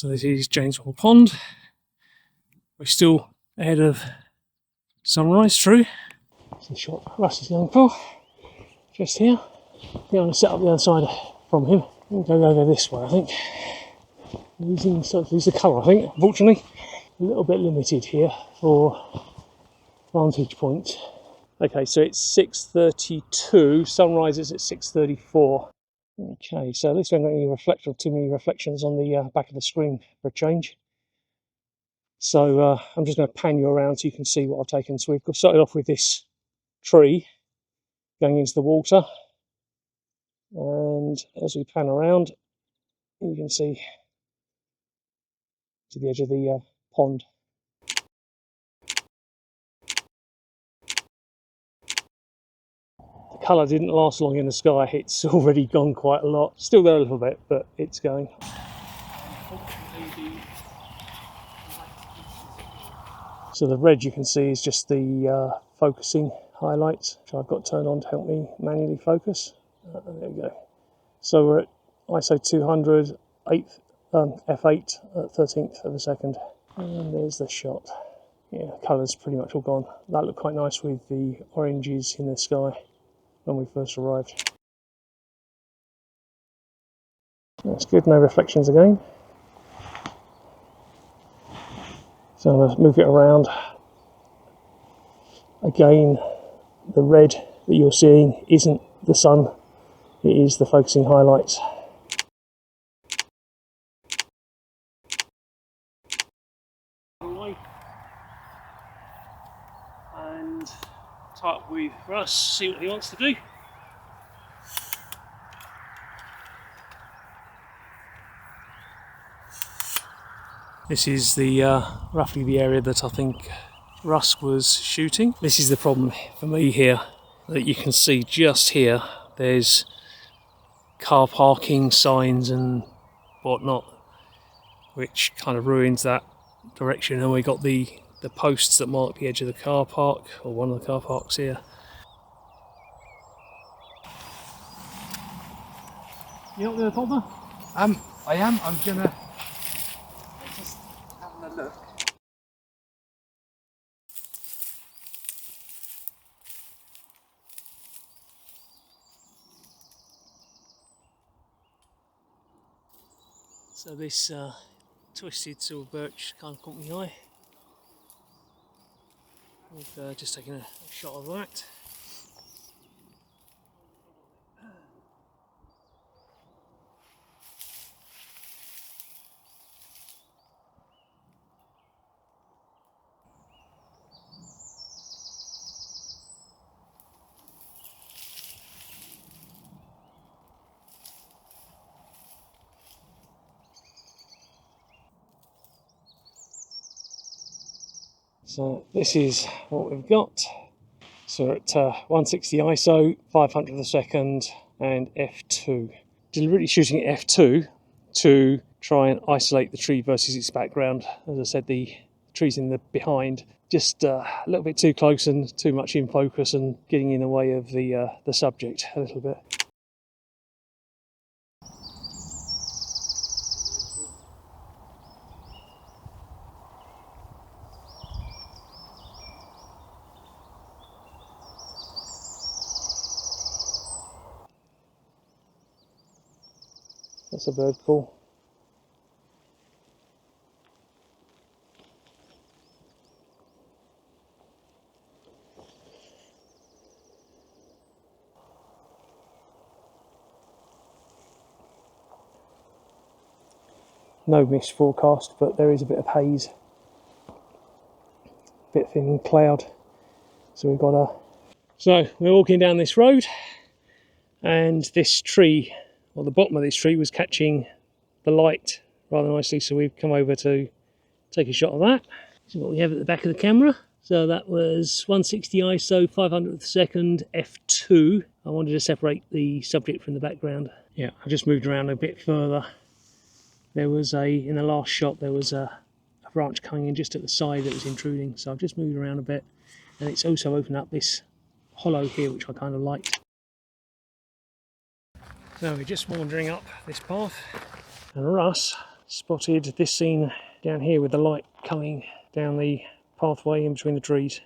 So this is Janesmoor Pond. We're still ahead of sunrise, true. That's the shot Russ is going for. Just here. I'm going to set up the other side from him. We'll go over this way, I think. Using the colour, I think. Unfortunately, a little bit limited here for vantage point. Okay, so it's 6:32. Sunrise is at 6:34. Okay, so at least we haven't got any too many reflections on the back of the screen for a change. So I'm just going to pan you around so you can see what I've taken. So we've started off with this tree going into the water, and as we pan around, you can see to the edge of the pond. The colour didn't last long in the sky. It's already gone quite a lot. Still there a little bit, but it's going. So the red you can see is just the focusing highlights, which I've got turned on to help me manually focus. There we go. So we're at ISO 200, f8 at 13th of a second. And there's the shot. Yeah, colour's pretty much all gone. That looked quite nice with the oranges in the sky when we first arrived. That's good, no reflections again. So I'm going to move it around. Again, the red that you're seeing isn't the sun, it is the focusing highlights. And tie up with Russ, see what he wants to do. This is the roughly the area that I think Russ was shooting. This is the problem for me here, that you can see just here there's car parking signs and whatnot, which kind of ruins that direction. And we got the posts that mark the edge of the car park, or one of the car parks here. You up there, Palmer? I am. I'm gonna just having a look. So this twisted silver birch kind of caught my eye. We've just taken a shot of that. So this is what we've got. So we're at 160 ISO, 500th of a second, and f2. Deliberately shooting at f2 to try and isolate the tree versus its background. As I said, the trees in the behind just a little bit too close and too much in focus and getting in the way of the subject a little bit. That's a bird call. No mist forecast, but there is a bit of haze, a bit thin cloud. So we've got a. So we're walking down this road, and this tree, or the bottom of this tree, was catching the light rather nicely. So we've come over to take a shot of that. This is what we have at the back of the camera. So that was 160 ISO, 500th of a second, f2. I wanted to separate the subject from the background. Yeah, I just moved around a bit further. There was in the last shot, there was a branch coming in just at the side that was intruding. So I've just moved around a bit, and it's also opened up this hollow here, which I kind of liked. So we're just wandering up this path, and Russ spotted this scene down here with the light coming down the pathway in between the trees.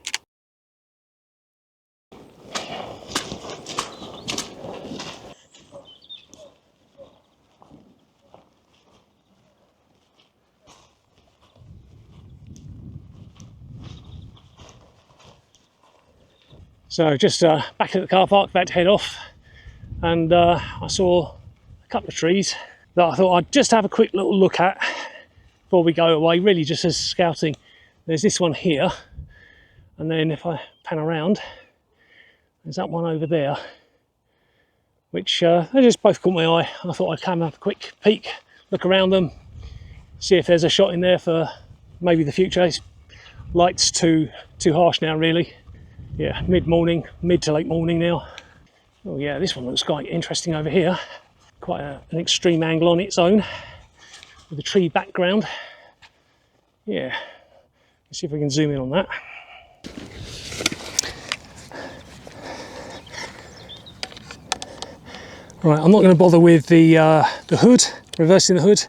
So just back at the car park, about to head off, and I saw a couple of trees that I thought I'd just have a quick little look at before we go away, really just as scouting. There's this one here, and then if I pan around, there's that one over there, which they just both caught my eye. I thought I'd come have a quick peek, look around them, see if there's a shot in there for maybe the future. Light's too harsh now, really. Yeah, mid-morning, mid to late morning now. Oh yeah, this one looks quite interesting over here. Quite an extreme angle on its own, with a tree background. Yeah, let's see if we can zoom in on that. Right, I'm not going to bother with the hood, reversing the hood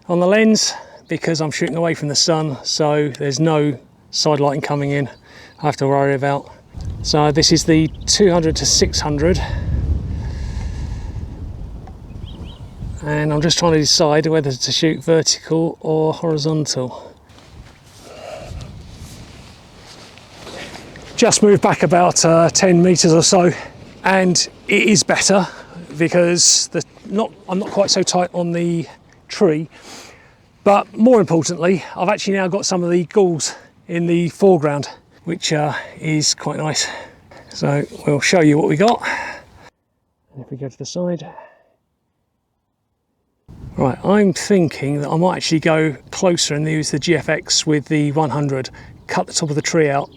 on the lens, because I'm shooting away from the sun, so there's no side lighting coming in I have to worry about. So this is the 200 to 600, and I'm just trying to decide whether to shoot vertical or horizontal. Just moved back about 10 meters or so, and it is better because I'm not quite so tight on the tree, but more importantly, I've actually now got some of the gulls in the foreground, which is quite nice. So we'll show you what we got. And if we go to the side. Right, I'm thinking that I might actually go closer and use the GFX with the 100, cut the top of the tree out.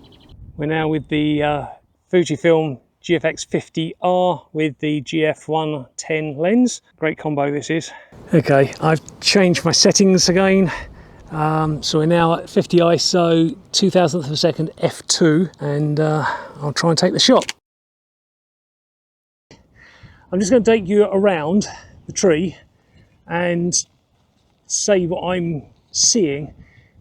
We're now with the Fujifilm GFX 50R with the GF110 lens. Great combo this is. Okay, I've changed my settings again. So we're now at 50 ISO, 2000th of a second f2, and I'll try and take the shot. I'm just going to take you around the tree and say what I'm seeing.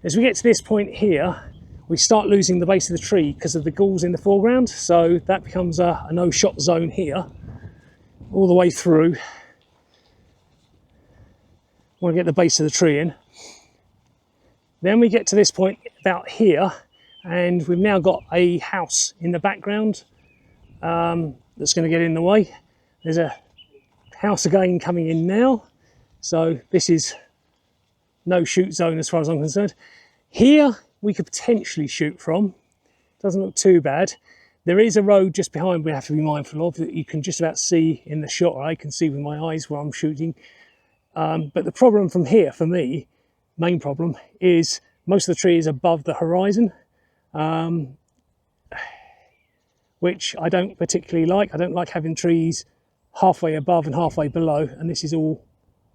As we get to this point here, we start losing the base of the tree because of the gulls in the foreground, so that becomes a no shot zone here all the way through. I want to get the base of the tree in. Then we get to this point about here, and we've now got a house in the background that's going to get in the way. There's a house again coming in now, so this is no shoot zone as far as I'm concerned. Here we could potentially shoot from. Doesn't look too bad. There is a road just behind we have to be mindful of that you can just about see in the shot, or I can see with my eyes where I'm shooting. But the problem from here, for me, main problem, is most of the tree is above the horizon, which I don't particularly like. I don't like having trees halfway above and halfway below, and this is all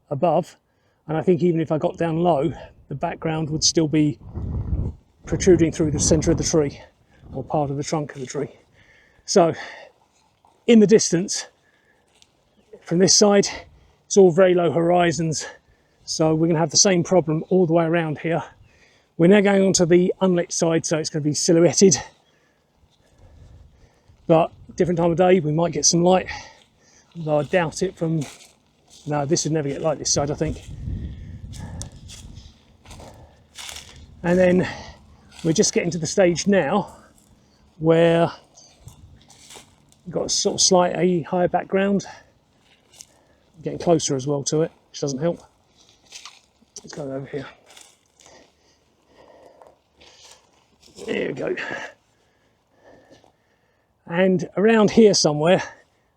above. And I think even if I got down low, the background would still be protruding through the centre of the tree, or part of the trunk of the tree. So in the distance from this side, it's all very low horizons, so we're going to have the same problem all the way around here. We're now going on to the unlit side, so it's going to be silhouetted, but different time of day we might get some light, although I doubt it from... No, this would never get light this side, I think. And then we're just getting to the stage now where we've got a sort of slightly higher background. I'm getting closer as well to it, which doesn't help. Let's go over here. There we go. And around here somewhere,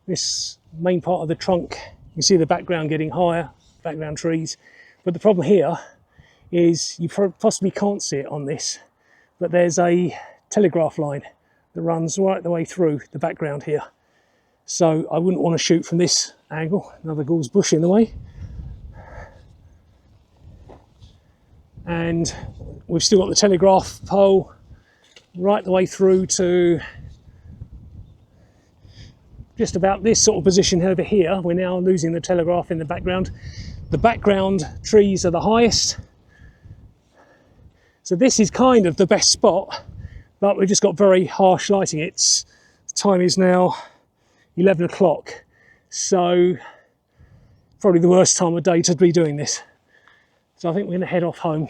this main part of the trunk, you can see the background getting higher, background trees. But the problem here is you possibly can't see it on this, but there's a telegraph line that runs right the way through the background here. So I wouldn't want to shoot from this angle. Another gall's bush in the way. And we've still got the telegraph pole right the way through to just about this sort of position over here. We're now losing the telegraph in the background. the background trees are the highest. So this is kind of the best spot, but we've just got very harsh lighting. The time is now 11 o'clock, so probably the worst time of day to be doing this. So I think we're going to head off home.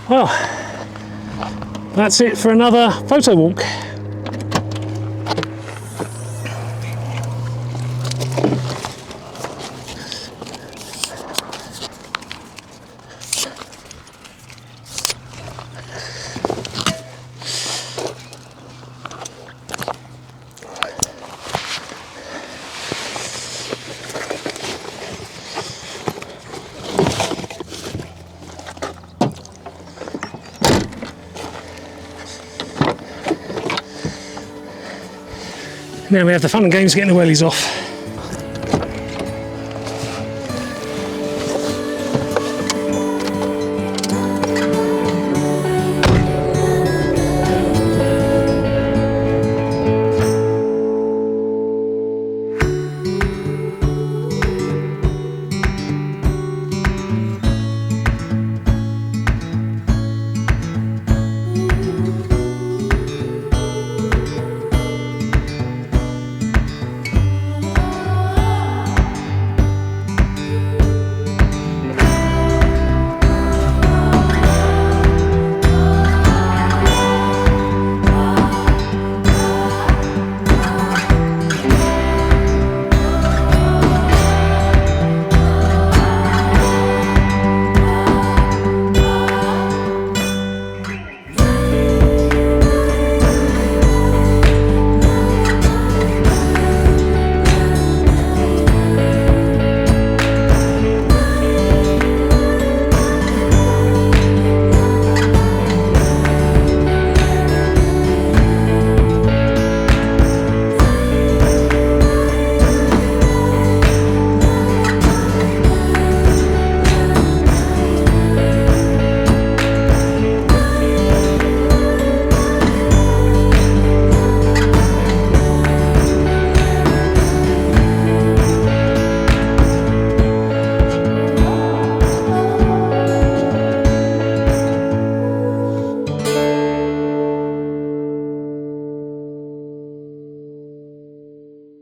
Well, that's it for another photo walk. Now we have the fun and games of getting the wellies off.